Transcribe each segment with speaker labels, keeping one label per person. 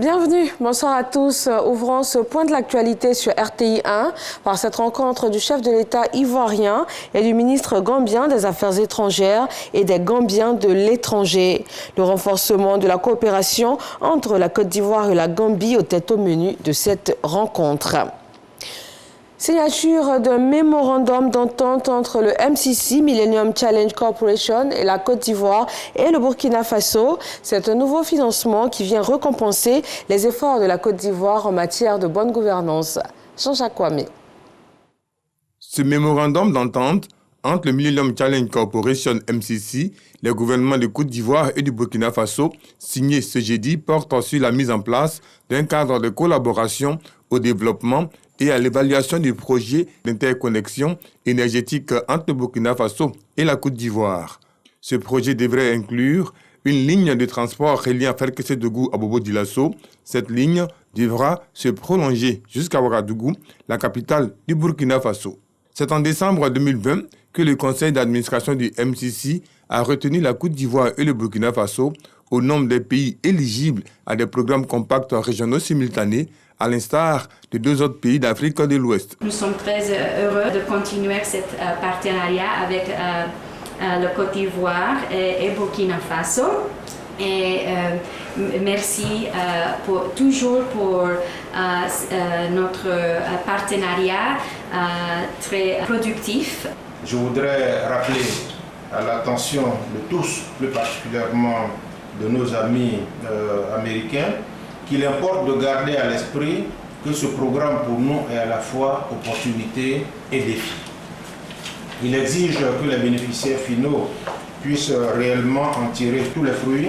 Speaker 1: Bienvenue, bonsoir à tous. Ouvrons ce point de l'actualité sur RTI 1 par cette rencontre du chef de l'État ivoirien et du ministre gambien des Affaires étrangères et des Gambiens de l'étranger. Le renforcement de la coopération entre la Côte d'Ivoire et la Gambie était au menu de cette rencontre. Signature d'un mémorandum d'entente entre le MCC, Millennium Challenge Corporation, et la Côte d'Ivoire et le Burkina Faso. C'est un nouveau financement qui vient récompenser les efforts de la Côte d'Ivoire en matière de bonne gouvernance. Jean-Jacques Kwame.
Speaker 2: Ce mémorandum d'entente entre le Millennium Challenge Corporation MCC, les gouvernements de Côte d'Ivoire et du Burkina Faso, signé ce jeudi, porte sur la mise en place d'un cadre de collaboration au développement et à l'évaluation du projet d'interconnexion énergétique entre le Burkina Faso et la Côte d'Ivoire. Ce projet devrait inclure une ligne de transport reliant Felkessédougou à Bobo-Dioulasso. Cette ligne devra se prolonger jusqu'à Ouagadougou, la capitale du Burkina Faso. C'est en décembre 2020 que le conseil d'administration du MCC a retenu la Côte d'Ivoire et le Burkina Faso au nombre des pays éligibles à des programmes compacts régionaux simultanés, à l'instar de deux autres pays d'Afrique de l'Ouest.
Speaker 3: Nous sommes très heureux de continuer ce partenariat avec la Côte d'Ivoire et Burkina Faso. Et merci toujours pour notre partenariat très productif.
Speaker 4: Je voudrais rappeler à l'attention de tous, plus particulièrement de nos amis américains, qu'il importe de garder à l'esprit que ce programme pour nous est à la fois opportunité et défi. Il exige que les bénéficiaires finaux puissent réellement en tirer tous les fruits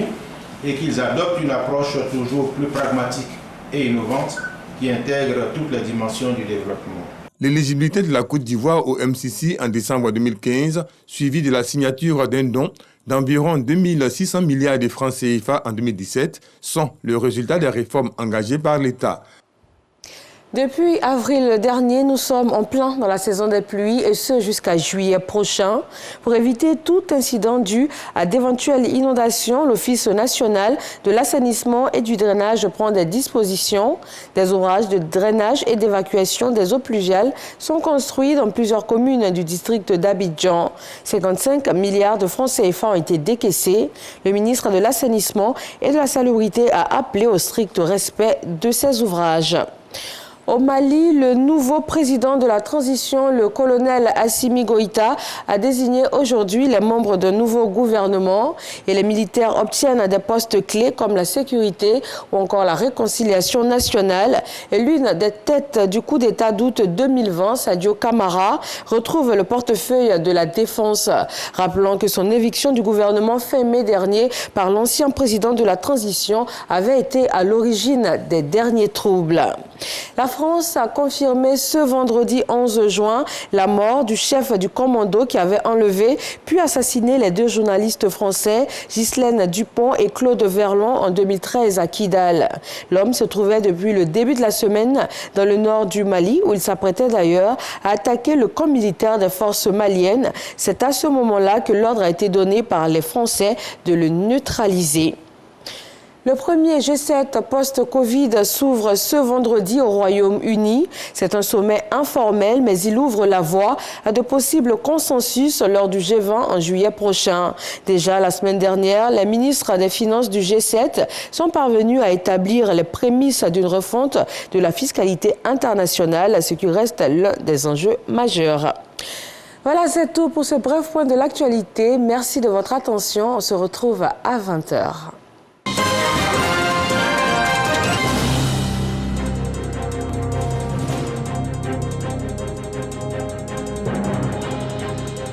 Speaker 4: et qu'ils adoptent une approche toujours plus pragmatique et innovante qui intègre toutes les dimensions du développement.
Speaker 2: L'éligibilité de la Côte d'Ivoire au MCC en décembre 2015, suivie de la signature d'un don d'environ 2600 milliards de francs CFA en 2017, sont le résultat des réformes engagées par l'État.
Speaker 1: Depuis avril dernier, nous sommes en plein dans la saison des pluies et ce jusqu'à juillet prochain. Pour éviter tout incident dû à d'éventuelles inondations, l'Office national de l'assainissement et du drainage prend des dispositions. Des ouvrages de drainage et d'évacuation des eaux pluviales sont construits dans plusieurs communes du district d'Abidjan. 55 milliards de francs CFA ont été décaissés. Le ministre de l'Assainissement et de la Salubrité a appelé au strict respect de ces ouvrages. Au Mali, le nouveau président de la transition, le colonel Assimi Goïta, a désigné aujourd'hui les membres d'un nouveau gouvernement et les militaires obtiennent des postes clés comme la sécurité ou encore la réconciliation nationale. Et l'une des têtes du coup d'État d'août 2020, Sadio Kamara, retrouve le portefeuille de la défense. Rappelons que son éviction du gouvernement fin mai dernier par l'ancien président de la transition avait été à l'origine des derniers troubles. La France a confirmé ce vendredi 11 juin la mort du chef du commando qui avait enlevé puis assassiné les deux journalistes français, Ghislaine Dupont et Claude Verlon, en 2013 à Kidal. L'homme se trouvait depuis le début de la semaine dans le nord du Mali, où il s'apprêtait d'ailleurs à attaquer le camp militaire des forces maliennes. C'est à ce moment-là que l'ordre a été donné par les Français de le neutraliser. Le premier G7 post-Covid s'ouvre ce vendredi au Royaume-Uni. C'est un sommet informel, mais il ouvre la voie à de possibles consensus lors du G20 en juillet prochain. Déjà la semaine dernière, les ministres des Finances du G7 sont parvenus à établir les prémices d'une refonte de la fiscalité internationale, ce qui reste l'un des enjeux majeurs. Voilà, c'est tout pour ce bref point de l'actualité. Merci de votre attention. On se retrouve à 20h.